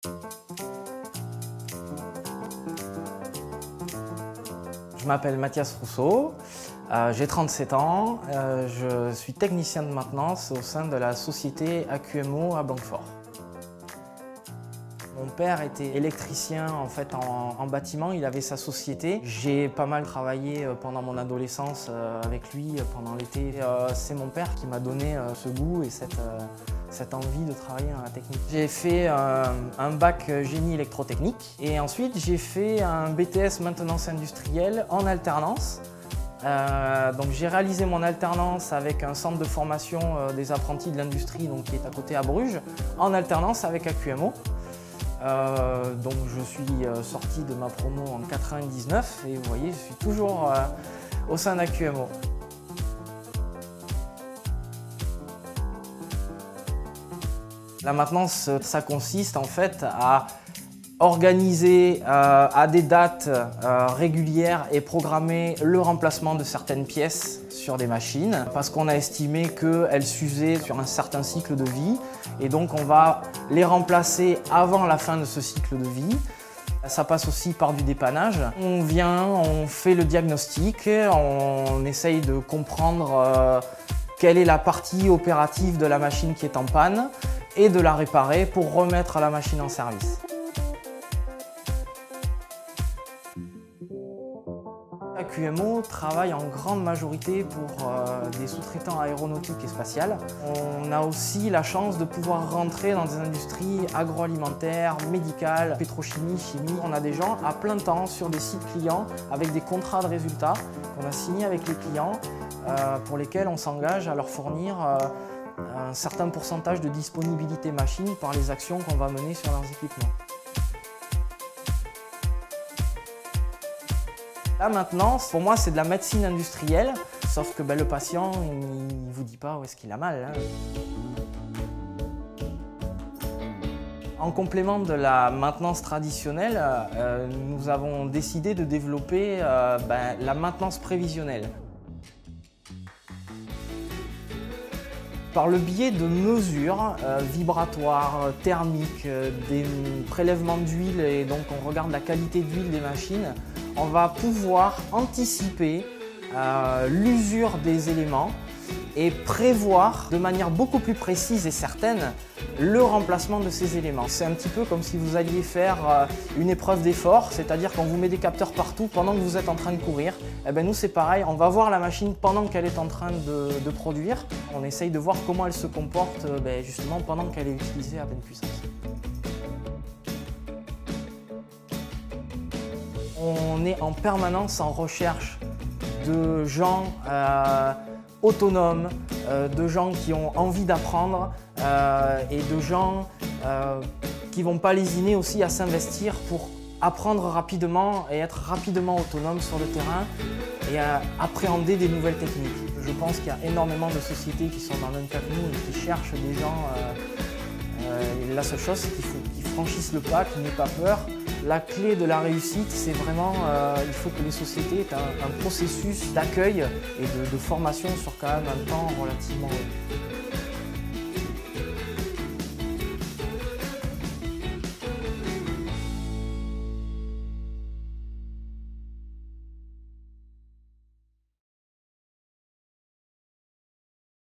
Je m'appelle Mathias Rousseau, j'ai 37 ans, je suis technicien de maintenance au sein de la société AQMO à Blanquefort. Mon père était électricien en bâtiment, il avait sa société. J'ai pas mal travaillé pendant mon adolescence avec lui pendant l'été. C'est mon père qui m'a donné ce goût et cette envie de travailler dans la technique. J'ai fait un bac génie électrotechnique et ensuite j'ai fait un BTS maintenance industrielle en alternance. Donc j'ai réalisé mon alternance avec un centre de formation des apprentis de l'industrie qui est à côté à Bruges, en alternance avec AQMO. Donc je suis sorti de ma promo en 99 et vous voyez, je suis toujours au sein d'AQMO. La maintenance, ça consiste en fait à organiser à des dates régulières et programmer le remplacement de certaines pièces sur des machines parce qu'on a estimé qu'elles s'usaient sur un certain cycle de vie et donc on va les remplacer avant la fin de ce cycle de vie. Ça passe aussi par du dépannage. On vient, on fait le diagnostic, on essaye de comprendre quelle est la partie opérative de la machine qui est en panne et de la réparer pour remettre la machine en service. AQMO travaille en grande majorité pour des sous-traitants aéronautiques et spatiales. On a aussi la chance de pouvoir rentrer dans des industries agroalimentaires, médicales, pétrochimie, chimie. On a des gens à plein temps sur des sites clients avec des contrats de résultats qu'on a signés avec les clients pour lesquels on s'engage à leur fournir un certain pourcentage de disponibilité machine par les actions qu'on va mener sur leurs équipements. La maintenance, pour moi, c'est de la médecine industrielle, sauf que le patient, il ne vous dit pas où est-ce qu'il a mal. En complément de la maintenance traditionnelle, nous avons décidé de développer la maintenance prévisionnelle. Par le biais de mesures vibratoires, thermiques, des prélèvements d'huile et donc on regarde la qualité d'huile des machines, on va pouvoir anticiper l'usure des éléments et prévoir de manière beaucoup plus précise et certaine le remplacement de ces éléments. C'est un petit peu comme si vous alliez faire une épreuve d'effort, c'est-à-dire qu'on vous met des capteurs partout pendant que vous êtes en train de courir. Et nous c'est pareil, on va voir la machine pendant qu'elle est en train de produire. On essaye de voir comment elle se comporte justement pendant qu'elle est utilisée à pleine puissance. On est en permanence en recherche de gens autonomes, de gens qui ont envie d'apprendre et de gens qui ne vont pas lésiner aussi à s'investir pour apprendre rapidement et être rapidement autonome sur le terrain et à appréhender des nouvelles techniques. Je pense qu'il y a énormément de sociétés qui sont dans le même cas que nous et qui cherchent des gens. La seule chose, c'est qu'il faut qu'ils franchissent le pas, qu'ils n'aient pas peur. La clé de la réussite, c'est vraiment il faut que les sociétés aient un processus d'accueil et de formation sur quand même un temps relativement long.